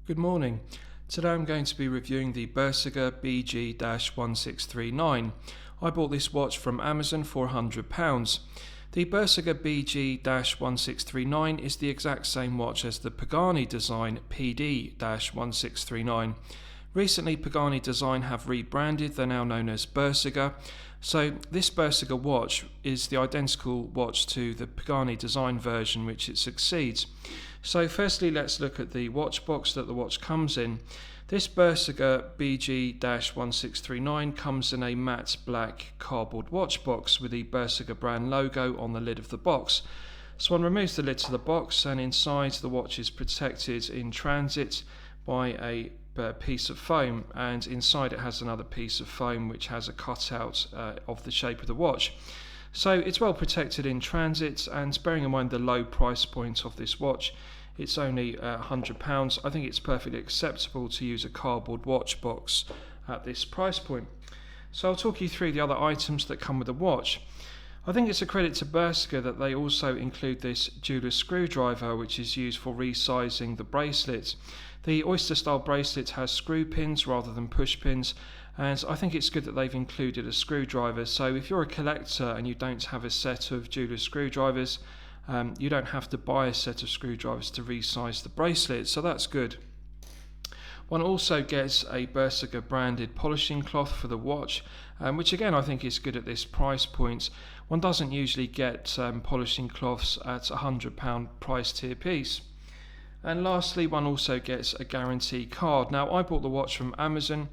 Good morning. Today I'm going to be reviewing the Bersigar BG-1639. I bought this watch from Amazon for £100. The Bersigar BG-1639 is the exact same watch as the Pagani design PD-1639. Recently Pagani design have rebranded, they're now known as Bersigar. So this Bersigar watch is the identical watch to the Pagani design version which it succeeds. So firstly let's look at the watch box that the watch comes in. This Bersigar BG-1639 comes in a matte black cardboard watch box with the Bersigar brand logo on the lid of the box. So one removes the lid to the box, and inside the watch is protected in transit by a piece of foam, and inside it has another piece of foam which has a cutout of the shape of the watch. So it's well protected in transit, and bearing in mind the low price point of this watch, it's only £100, I think it's perfectly acceptable to use a cardboard watch box at this price point. So I'll talk you through the other items that come with the watch. I think it's a credit to Bersigar that they also include this jeweler screwdriver which is used for resizing the bracelet. The oyster style bracelet has screw pins rather than push pins, and I think it's good that they've included a screwdriver. So if you're a collector and you don't have a set of jeweler screwdrivers, you don't have to buy a set of screwdrivers to resize the bracelet, so that's good. One also gets a Bersigar branded polishing cloth for the watch, which again I think is good at this price point. One doesn't usually get polishing cloths at £100 price tier piece. And lastly, one also gets a guarantee card. Now I bought the watch from Amazon,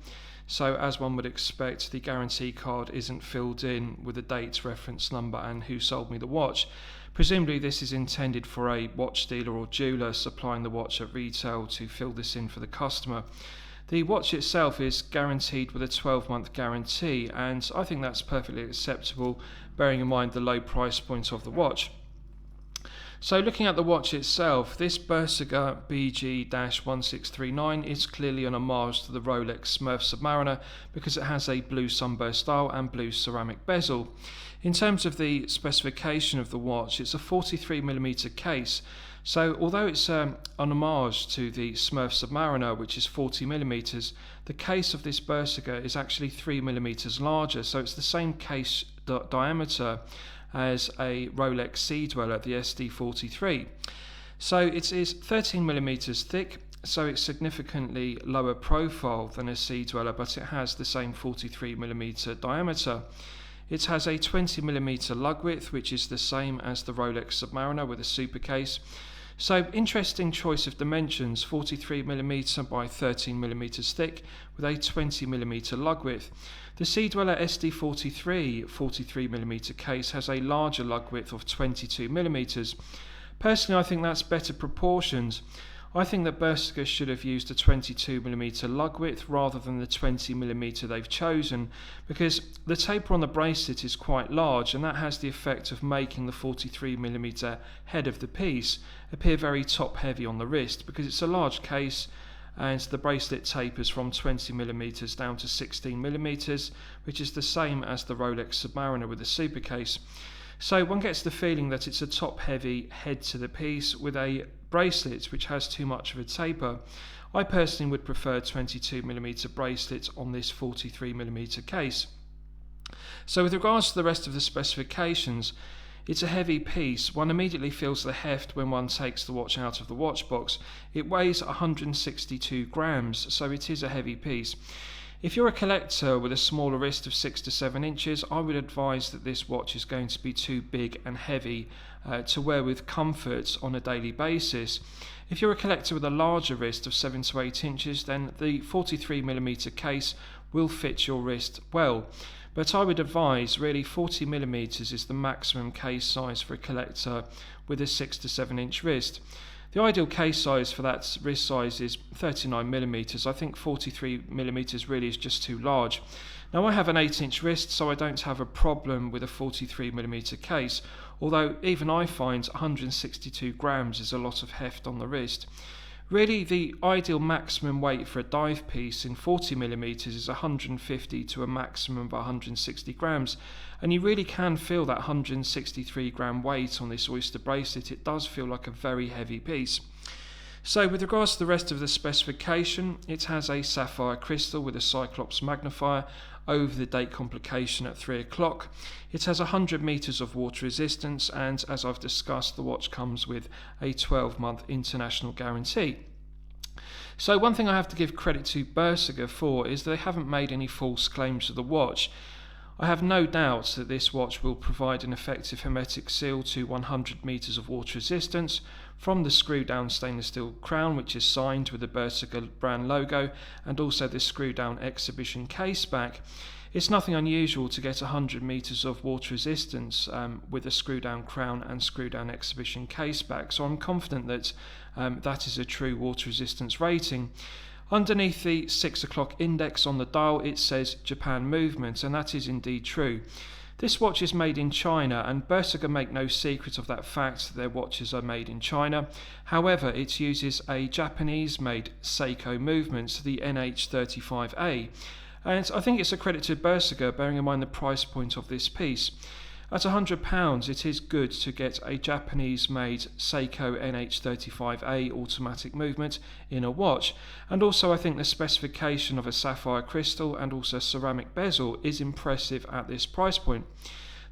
so as one would expect, the guarantee card isn't filled in with the date, reference number and who sold me the watch. Presumably this is intended for a watch dealer or jeweler supplying the watch at retail to fill this in for the customer. The watch itself is guaranteed with a 12-month guarantee, and I think that's perfectly acceptable bearing in mind the low price point of the watch. So looking at the watch itself, this Bersigar BG-1639 is clearly an homage to the Rolex Smurf Submariner because it has a blue sunburst dial and blue ceramic bezel. In terms of the specification of the watch, it's a 43mm case. So although it's an homage to the Smurf Submariner, which is 40mm, the case of this Bersigar is actually 3mm larger, so it's the same case diameter as a Rolex Sea Dweller, the SD43. So it is 13mm thick, so it's significantly lower profile than a Sea Dweller, but it has the same 43mm diameter. It has a 20mm lug width, which is the same as the Rolex Submariner with a super case. So interesting choice of dimensions, 43mm by 13mm thick with a 20mm lug width. The Sea Dweller SD43 43mm case has a larger lug width of 22mm. Personally, I think that's better proportions. I think that Bersigar should have used a 22mm lug width rather than the 20mm they've chosen, because the taper on the bracelet is quite large, and that has the effect of making the 43mm head of the piece appear very top heavy on the wrist, because it's a large case and the bracelet tapers from 20mm down to 16mm, which is the same as the Rolex Submariner with a super case. So one gets the feeling that it's a top heavy head to the piece with a bracelet which has too much of a taper. I personally would prefer 22mm bracelets on this 43mm case. So with regards to the rest of the specifications, it's a heavy piece. One immediately feels the heft when one takes the watch out of the watch box. It weighs 162 grams, so it is a heavy piece. If you're a collector with a smaller wrist of 6 to 7 inches, I would advise that this watch is going to be too big and heavy to wear with comfort on a daily basis. If you're a collector with a larger wrist of 7 to 8 inches, then the 43mm case will fit your wrist well. But I would advise really 40mm is the maximum case size for a collector with a 6 to 7 inch wrist. The ideal case size for that wrist size is 39mm. I think 43mm really is just too large. Now I have an 8-inch wrist, so I don't have a problem with a 43mm case, although even I find 162 grams is a lot of heft on the wrist. Really, the ideal maximum weight for a dive piece in 40mm is 150 to a maximum of 160 grams, and you really can feel that 163 gram weight on this oyster bracelet. It does feel like a very heavy piece. So with regards to the rest of the specification, it has a sapphire crystal with a Cyclops magnifier over the date complication at 3 o'clock. It has 100 meters of water resistance, and as I've discussed, the watch comes with a 12-month international guarantee. So one thing I have to give credit to Bersigar for is they haven't made any false claims to the watch. I have no doubt that this watch will provide an effective hermetic seal to 100 meters of water resistance from the screw-down stainless steel crown, which is signed with the Bersigar brand logo, and also the screw-down exhibition case back. It's nothing unusual to get 100 meters of water resistance with a screw-down crown and screw-down exhibition case back, so I'm confident that that is a true water resistance rating. Underneath the 6 o'clock index on the dial, it says Japan movement, and that is indeed true. This watch is made in China, and Bersigar make no secret of that fact that their watches are made in China. However, it uses a Japanese-made Seiko movement, the NH35A. And I think it's a credit to Bersigar, bearing in mind the price point of this piece. At £100, it is good to get a Japanese-made Seiko NH35A automatic movement in a watch. And also I think the specification of a sapphire crystal and also ceramic bezel is impressive at this price point.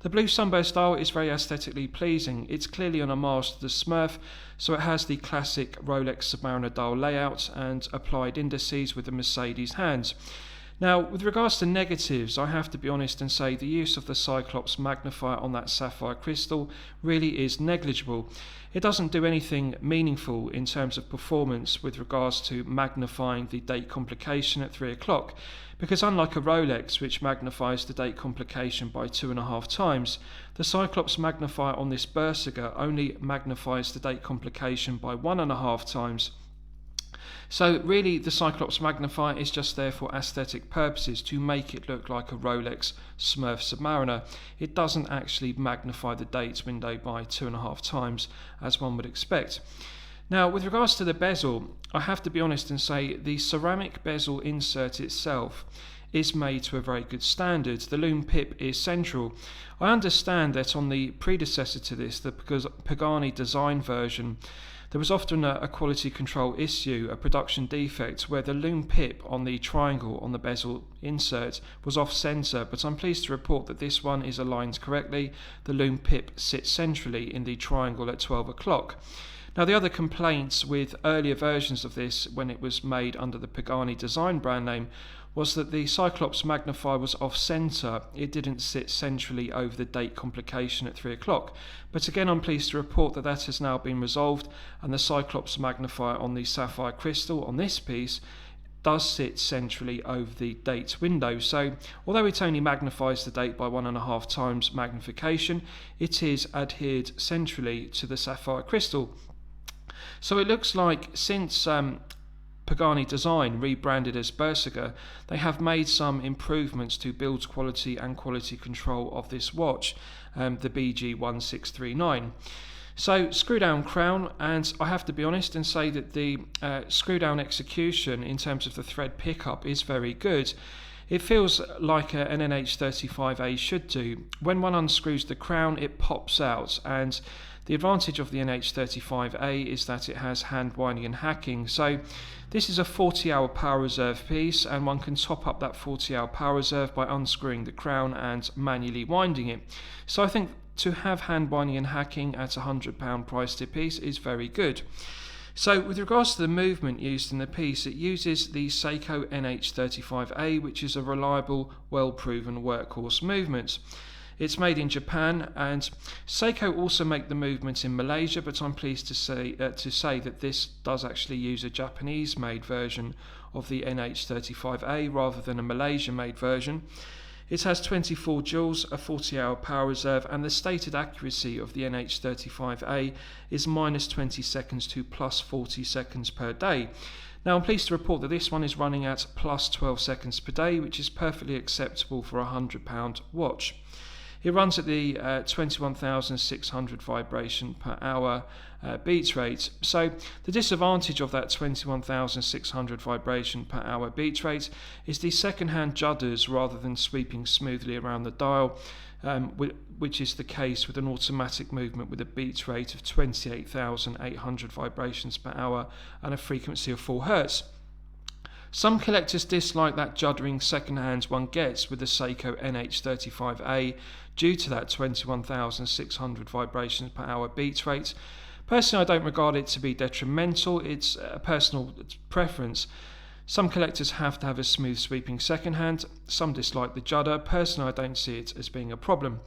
The blue sunburst dial is very aesthetically pleasing. It's clearly an homage to the Smurf, so it has the classic Rolex Submariner dial layout and applied indices with the Mercedes hands. Now, with regards to negatives, I have to be honest and say the use of the Cyclops magnifier on that sapphire crystal really is negligible. It doesn't do anything meaningful in terms of performance with regards to magnifying the date complication at 3 o'clock, because unlike a Rolex, which magnifies the date complication by 2.5 times, the Cyclops magnifier on this Bersigar only magnifies the date complication by 1.5 times. So really the Cyclops magnifier is just there for aesthetic purposes to make it look like a Rolex Smurf Submariner. It doesn't actually magnify the date window by 2.5 times as one would expect. Now with regards to the bezel, I have to be honest and say the ceramic bezel insert itself is made to a very good standard. The Lume pip is central. I understand that on the predecessor to this, the Pagani design version, there was often a quality control issue, a production defect, where the Lume pip on the triangle on the bezel insert was off centre, but I'm pleased to report that this one is aligned correctly. The Lume pip sits centrally in the triangle at 12 o'clock. Now the other complaints with earlier versions of this, when it was made under the Pagani design brand name, was that the Cyclops magnifier was off centre. It didn't sit centrally over the date complication at 3 o'clock. But again, I'm pleased to report that that has now been resolved, and the Cyclops magnifier on the sapphire crystal on this piece does sit centrally over the date window. So although it only magnifies the date by 1.5 times magnification, it is adhered centrally to the sapphire crystal. So it looks like since Pagani Design rebranded as Bersigar, they have made some improvements to build quality and quality control of this watch, the BD-1639. So screw down crown, and I have to be honest and say that the screw down execution in terms of the thread pickup is very good. It feels like an NH35A should do. When one unscrews the crown, it pops out, and the advantage of the NH35A is that it has hand winding and hacking. So this is a 40-hour power reserve piece, and one can top up that 40-hour power reserve by unscrewing the crown and manually winding it. So I think to have hand winding and hacking at £100 price tag piece is very good. So with regards to the movement used in the piece, it uses the Seiko NH35A, which is a reliable, well-proven workhorse movement. It's made in Japan, and Seiko also make the movement in Malaysia, but I'm pleased to say that this does actually use a Japanese-made version of the NH35A rather than a Malaysia-made version. It has 24 joules, a 40-hour power reserve, and the stated accuracy of the NH35A is minus 20 seconds to plus 40 seconds per day. Now I'm pleased to report that this one is running at plus 12 seconds per day, which is perfectly acceptable for a £100 watch. It runs at the 21,600 vibration per hour beat rate. So the disadvantage of that 21,600 vibration per hour beat rate is the second-hand judders rather than sweeping smoothly around the dial, which is the case with an automatic movement with a beat rate of 28,800 vibrations per hour and a frequency of 4 Hz. Some collectors dislike that juddering second-hand one gets with the Seiko NH35A due to that 21,600 vibrations per hour beat rate. Personally, I don't regard it to be detrimental. It's a personal preference. Some collectors have to have a smooth sweeping second-hand. Some dislike the judder. Personally, I don't see it as being a problem.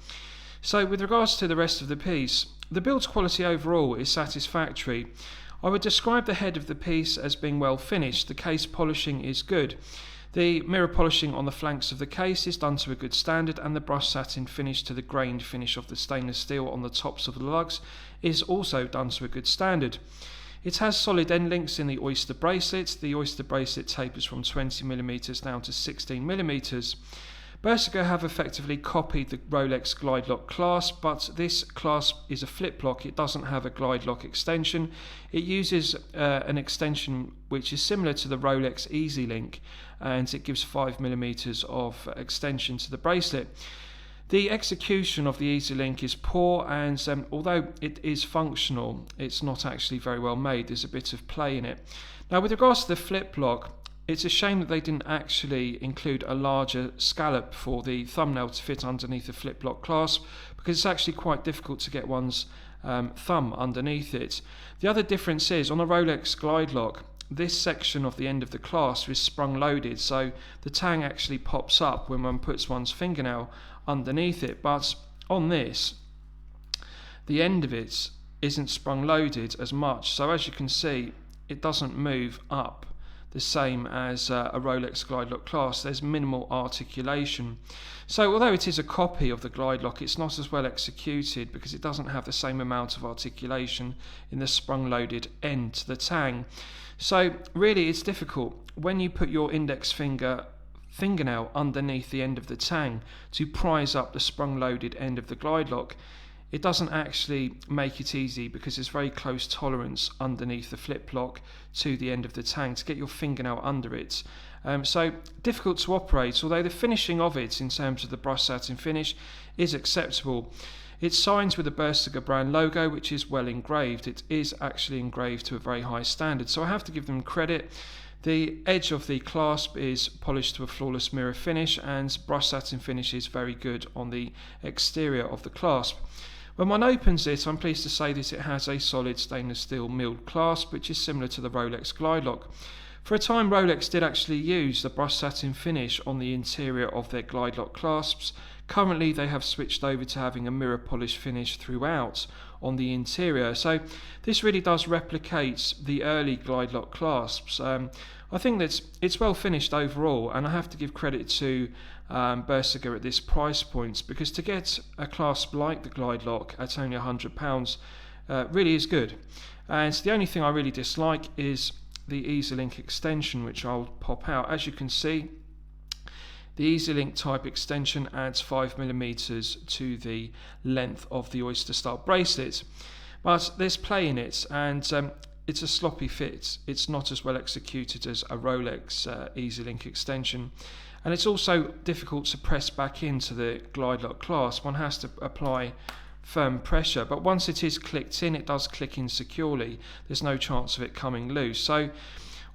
So with regards to the rest of the piece, the build quality overall is satisfactory. I would describe the head of the piece as being well finished. The case polishing is good. The mirror polishing on the flanks of the case is done to a good standard, and the brushed satin finish to the grained finish of the stainless steel on the tops of the lugs is also done to a good standard. It has solid end links in the Oyster bracelet. The Oyster bracelet tapers from 20mm down to 16mm. Bersigar have effectively copied the Rolex glide lock clasp, but this clasp is a flip lock. It doesn't have a glide lock extension. It uses an extension which is similar to the Rolex Easy Link, and it gives 5mm of extension to the bracelet. The execution of the Easy Link is poor, and although it is functional, it's not actually very well made. There's a bit of play in it. Now, with regards to the flip lock, it's a shame that they didn't actually include a larger scallop for the thumbnail to fit underneath the flip lock clasp, because it's actually quite difficult to get one's thumb underneath it. The other difference is, on a Rolex glide lock, this section of the end of the clasp is sprung loaded, so the tang actually pops up when one puts one's fingernail underneath it, but on this, the end of it isn't sprung loaded as much, so as you can see, it doesn't move up the same as a Rolex glide lock clasp. There's minimal articulation. So although it is a copy of the glide lock, it's not as well executed because it doesn't have the same amount of articulation in the sprung loaded end to the tang. So really it's difficult when you put your index fingernail underneath the end of the tang to prise up the sprung loaded end of the glide lock. It doesn't actually make it easy because there's very close tolerance underneath the flip lock to the end of the tang to get your fingernail under it. So difficult to operate, although the finishing of it in terms of the brushed satin finish is acceptable. It's signed with the Bersigar brand logo, which is well engraved. It is actually engraved to a very high standard, so I have to give them credit. The edge of the clasp is polished to a flawless mirror finish, and brushed satin finish is very good on the exterior of the clasp. When one opens it, I'm pleased to say that it has a solid stainless steel milled clasp, which is similar to the Rolex glide lock. For a time, Rolex did actually use the brushed satin finish on the interior of their glide lock clasps. Currently, they have switched over to having a mirror polish finish throughout on the interior. So this really does replicate the early glide lock clasps. I think that it's well finished overall, and I have to give credit to Bersigar at this price point, because to get a clasp like the glide lock at only £100 really is good. And the only thing I really dislike is the Easy Link extension, which I'll pop out. As you can see, the Easy Link type extension adds 5mm to the length of the Oyster style bracelet, but there's play in it, and it's a sloppy fit. It's not as well executed as a Rolex Easy Link extension, and it's also difficult to press back into the glide lock clasp. One has to apply firm pressure, but once it is clicked in, it does click in securely. There's no chance of it coming loose. So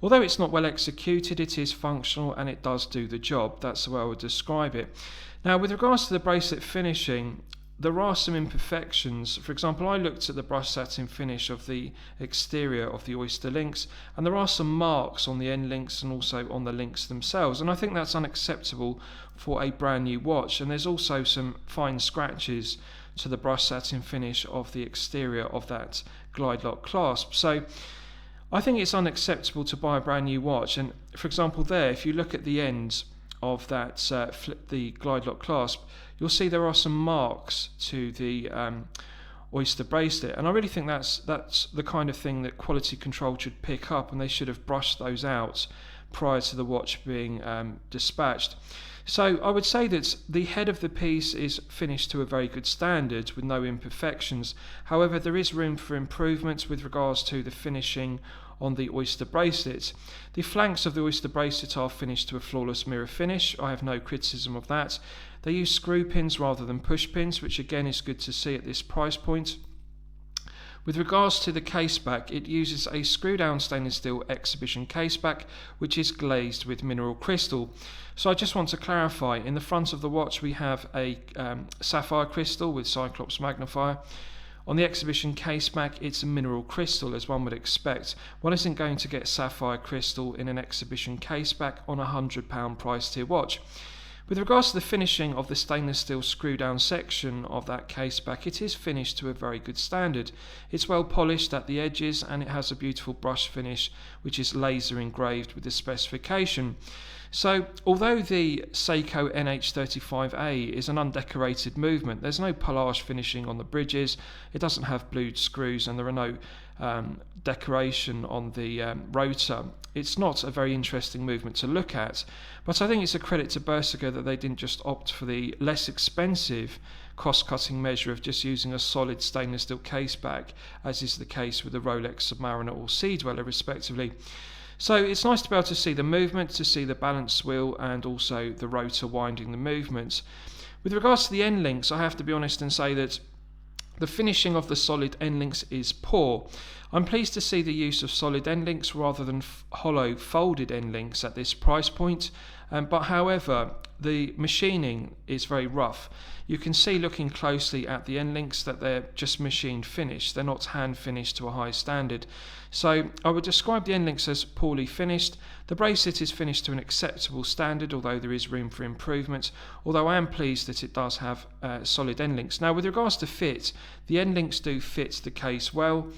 although it's not well executed, it is functional and it does do the job. That's the way I would describe it. Now, with regards to the bracelet finishing, there are some imperfections. For example, I looked at the brushed satin finish of the exterior of the Oyster links, and there are some marks on the end links and also on the links themselves, and I think that's unacceptable for a brand new watch. And there's also some fine scratches to the brushed satin finish of the exterior of that glide lock clasp. So I think it's unacceptable to buy a brand new watch. And for example there, if you look at the end of that the glide lock clasp, you'll see there are some marks to the Oyster bracelet, and I really think that's the kind of thing that quality control should pick up, and they should have brushed those out prior to the watch being dispatched. So I would say that the head of the piece is finished to a very good standard with no imperfections. However, there is room for improvement with regards to the finishing on the oyster bracelet. The flanks of the oyster bracelet are finished to a flawless mirror finish. I have no criticism of that. They use screw pins rather than push pins, which again is good to see at this price point. With regards to the case back, it uses a screw down stainless steel exhibition case back, which is glazed with mineral crystal. So I just want to clarify, in the front of the watch we have a sapphire crystal with Cyclops magnifier. On the exhibition case back, it's a mineral crystal, as one would expect. One isn't going to get sapphire crystal in an exhibition case back on a £100 price tier watch. With regards to the finishing of the stainless steel screw down section of that case back, it is finished to a very good standard. It's well polished at the edges and it has a beautiful brush finish which is laser engraved with the specification. So although the Seiko NH35A is an undecorated movement, there's no pelage finishing on the bridges, it doesn't have blued screws, and there are no decoration on the rotor. It's not a very interesting movement to look at, but I think it's a credit to Bersigar that they didn't just opt for the less expensive cost-cutting measure of just using a solid stainless steel case back, as is the case with the Rolex Submariner or Sea Dweller respectively. So it's nice to be able to see the movement, to see the balance wheel and also the rotor winding the movement. With regards to the end links, I have to be honest and say that the finishing of the solid end links is poor. I'm pleased to see the use of solid end links rather than hollow folded end links at this price point, but however the machining is very rough. You can see looking closely at the end links that they're just machine finished, they're not hand finished to a high standard. So I would describe the end links as poorly finished. The bracelet is finished to an acceptable standard, although there is room for improvement, although I am pleased that it does have solid end links. Now with regards to fit, the end links do fit the case well.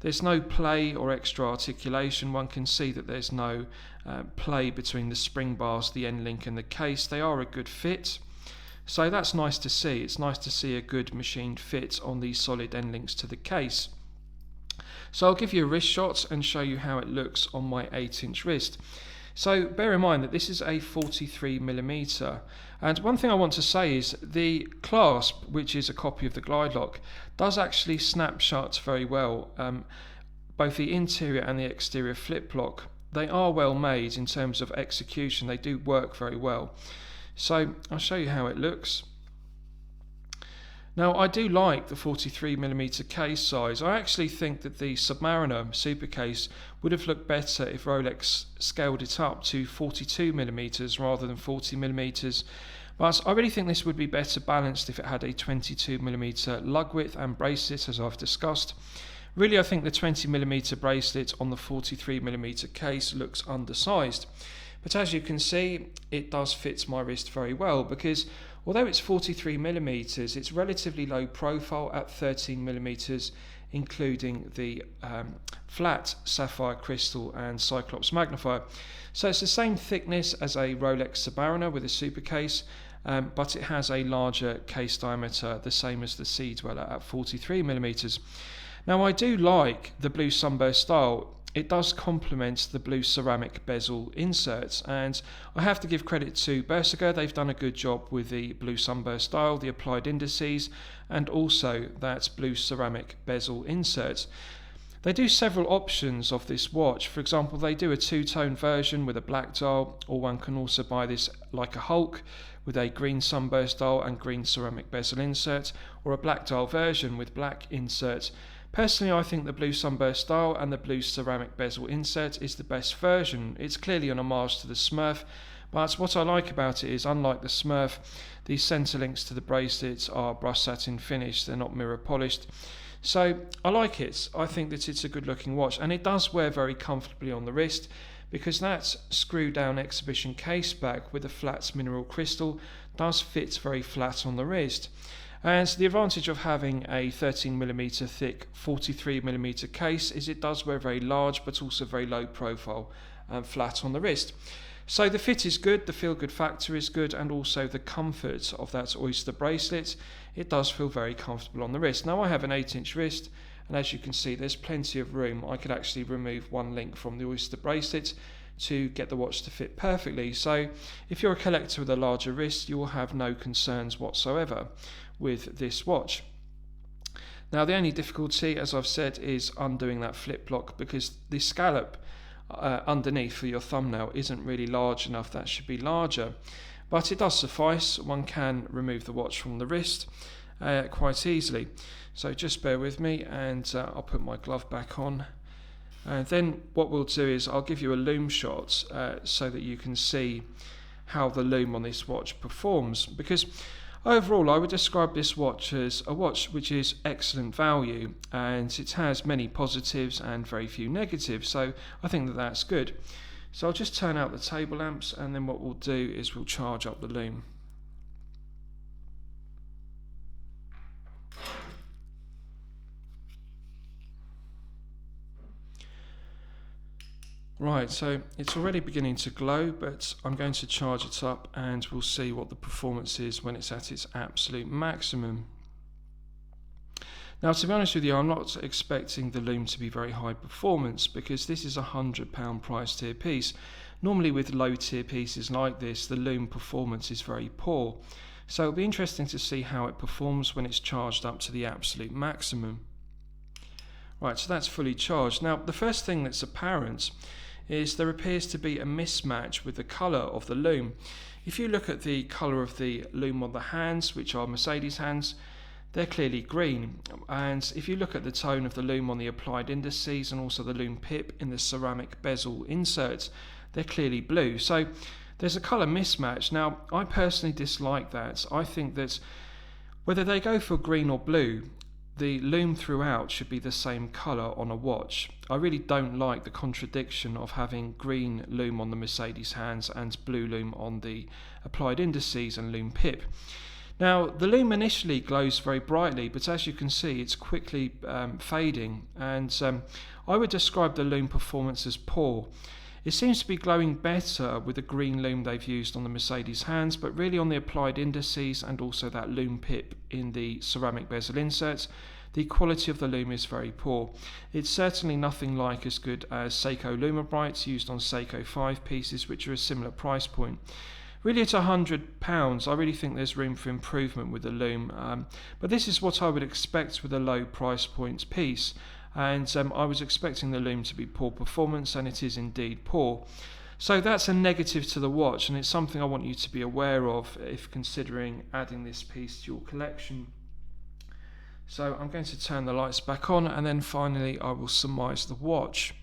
There's no play or extra articulation. One can see that there's no play between the spring bars, the end link and the case. They are a good fit. So that's nice to see. It's nice to see a good machined fit on these solid end links to the case. So I'll give you a wrist shot and show you how it looks on my 8-inch wrist. So bear in mind that this is a 43mm, and one thing I want to say is the clasp, which is a copy of the glide lock, does actually snap shut very well. Both the interior and the exterior flip lock, they are well made in terms of execution. They do work very well. So I'll show you how it looks. Now I do like the 43mm case size. I actually think that the Submariner Super Case would have looked better if Rolex scaled it up to 42mm rather than 40mm, but I really think this would be better balanced if it had a 22mm lug width and bracelet, as I've discussed. Really, I think the 20mm bracelet on the 43mm case looks undersized, but as you can see it does fit my wrist very well, because although it's 43mm, it's relatively low profile at 13mm, including the flat sapphire crystal and Cyclops magnifier. So it's the same thickness as a Rolex Submariner with a super case, but it has a larger case diameter, the same as the Sea Dweller at 43mm. Now I do like the blue sunburst style. It does complement the blue ceramic bezel inserts, and I have to give credit to Bersigar. They've done a good job with the blue sunburst style, the applied indices, and also that blue ceramic bezel insert. They do several options of this watch. For example, they do a two-tone version with a black dial, or one can also buy this like a Hulk with a green sunburst dial and green ceramic bezel insert, or a black dial version with black insert. Personally, I think the blue sunburst style and the blue ceramic bezel insert is the best version. It's clearly an homage to the Smurf, but what I like about it is, unlike the Smurf, the centre links to the bracelets are brushed satin finished, they're not mirror polished. So I like it. I think that it's a good looking watch, and it does wear very comfortably on the wrist, because that screw down exhibition case back with a flat mineral crystal does fit very flat on the wrist. And the advantage of having a 13mm thick 43mm case is it does wear very large but also very low profile and flat on the wrist. So the fit is good, the feel good factor is good, and also the comfort of that oyster bracelet. It does feel very comfortable on the wrist. Now I have an 8-inch wrist, and as you can see there's plenty of room. I could actually remove one link from the oyster bracelet to get the watch to fit perfectly. So if you're a collector with a larger wrist, you will have no concerns whatsoever with this watch. Now the only difficulty, as I've said, is undoing that flip block, because the scallop underneath for your thumbnail isn't really large enough. That should be larger, but it does suffice. One can remove the watch from the wrist quite easily. So just bear with me, and I'll put my glove back on. And then what we'll do is I'll give you a Lume shot so that you can see how the Lume on this watch performs, because overall I would describe this watch as a watch which is excellent value, and it has many positives and very few negatives, so I think that that's good. So I'll just turn out the table lamps, and then what we'll do is we'll charge up the Lume. Right, so it's already beginning to glow, but I'm going to charge it up and we'll see what the performance is when it's at its absolute maximum. Now, to be honest with you, I'm not expecting the Lume to be very high performance, because this is a £100 price tier piece. Normally with low tier pieces like this, the Lume performance is very poor. So it'll be interesting to see how it performs when it's charged up to the absolute maximum. Right, so that's fully charged. Now, the first thing that's apparent is there appears to be a mismatch with the colour of the Lume. If you look at the colour of the Lume on the hands, which are Mercedes hands, they're clearly green. And if you look at the tone of the Lume on the applied indices and also the Lume pip in the ceramic bezel inserts, they're clearly blue. So there's a colour mismatch. Now, I personally dislike that. I think that whether they go for green or blue, the Lume throughout should be the same colour on a watch. I really don't like the contradiction of having green Lume on the Mercedes hands and blue Lume on the applied indices and Lume pip. Now, the Lume initially glows very brightly, but as you can see, it's quickly fading, and I would describe the Lume performance as poor. It seems to be glowing better with the green Lume they've used on the Mercedes hands, but really on the applied indices and also that Lume pip in the ceramic bezel inserts, the quality of the Lume is very poor. It's certainly nothing like as good as Seiko Lume-Brights used on Seiko 5 pieces, which are a similar price point. Really at £100, I really think there's room for improvement with the Lume, but this is what I would expect with a low price point piece. And I was expecting the Lume to be poor performance, and it is indeed poor. So that's a negative to the watch, and it's something I want you to be aware of if considering adding this piece to your collection. So I'm going to turn the lights back on, and then finally I will surmise the watch.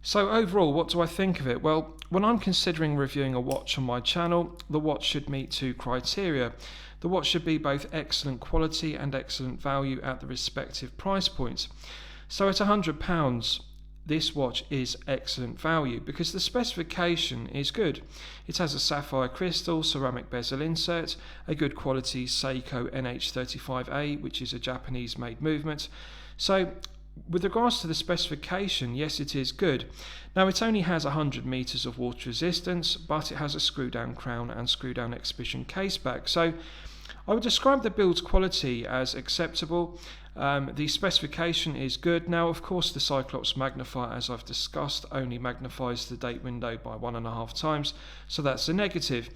So overall, what do I think of it? Well, when I'm considering reviewing a watch on my channel, the watch should meet two criteria. The watch should be both excellent quality and excellent value at the respective price points. So at £100, this watch is excellent value because the specification is good. It has a sapphire crystal ceramic bezel insert, a good quality Seiko NH35A, which is a Japanese made movement. So with regards to the specification, yes, it is good. Now, it only has 100 meters of water resistance, but it has a screw down crown and screw down exhibition case back. So I would describe the build quality as acceptable. The specification is good. Now, of course, the Cyclops magnifier, as I've discussed, only magnifies the date window by 1.5 times, so that's a negative.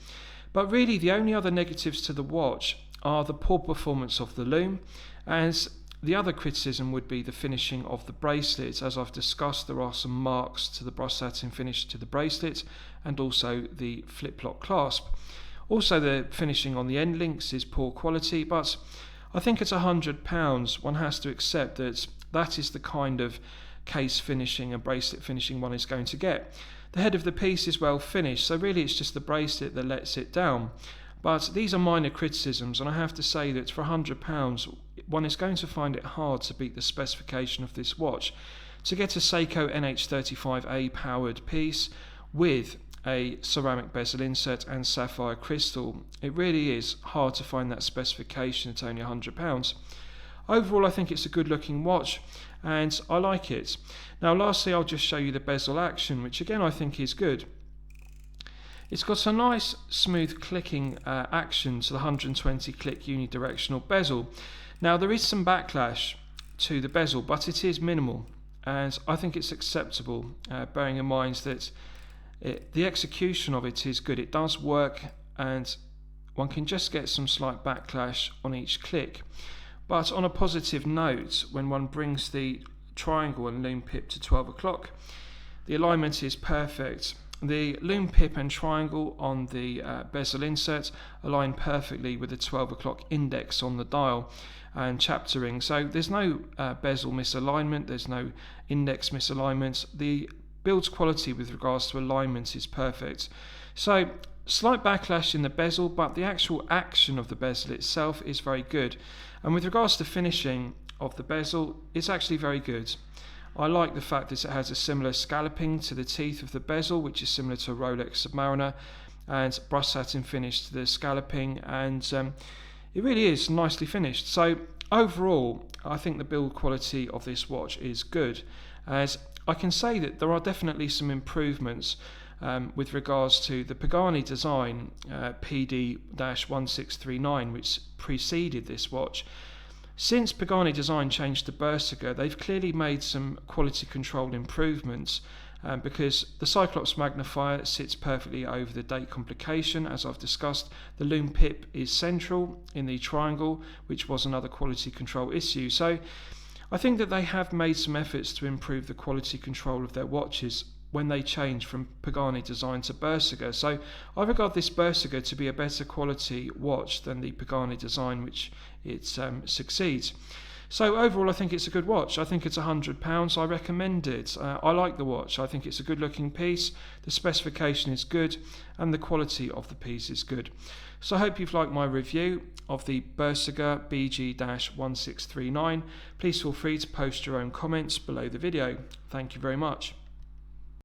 But really, the only other negatives to the watch are the poor performance of the Lume, as the other criticism would be the finishing of the bracelet. As I've discussed, there are some marks to the brush satin finish to the bracelet and also the flip-lock clasp. Also, the finishing on the end links is poor quality, but I think at £100 one has to accept that that is the kind of case finishing and bracelet finishing one is going to get. The head of the piece is well finished, so really it's just the bracelet that lets it down. But these are minor criticisms, and I have to say that for £100 one is going to find it hard to beat the specification of this watch. To get a Seiko NH35A powered piece with a ceramic bezel insert and sapphire crystal, it really is hard to find that specification at only £100. Overall, I think it's a good looking watch and I like it. Now lastly, I'll just show you the bezel action, which again I think is good. It's got a nice smooth clicking action to the 120 click unidirectional bezel. Now there is some backlash to the bezel, but it is minimal. and I think it's acceptable, bearing in mind that the execution of it is good. It does work, and one can just get some slight backlash on each click. But on a positive note, when one brings the triangle and Lume pip to 12 o'clock, the alignment is perfect. The Lume pip and triangle on the bezel insert align perfectly with the 12 o'clock index on the dial and chapter ring. So there's no bezel misalignment, there's no index misalignment. The build's quality with regards to alignment is perfect. So slight backlash in the bezel, but the actual action of the bezel itself is very good. And with regards to finishing of the bezel, it's actually very good. I like the fact that it has a similar scalloping to the teeth of the bezel, which is similar to a Rolex Submariner, and brush satin finish to the scalloping, and it really is nicely finished. So overall, I think the build quality of this watch is good, as I can say that there are definitely some improvements with regards to the Pagani design, PD-1639, which preceded this watch. Since Pagani design changed to Bersigar, they've clearly made some quality control improvements, because the Cyclops magnifier sits perfectly over the date complication, as I've discussed. The Lume pip is central in the triangle, which was another quality control issue. So I think that they have made some efforts to improve the quality control of their watches when they changed from Pagani design to Bersigar. So I regard this Bersigar to be a better quality watch than the Pagani design, which it succeeds. So overall, I think it's a good watch. I think it's £100. I recommend it. I like the watch. I think it's a good looking piece. The specification is good, and the quality of the piece is good. So I hope you've liked my review of the Bersigar BG-1639. Please feel free to post your own comments below the video. Thank you very much.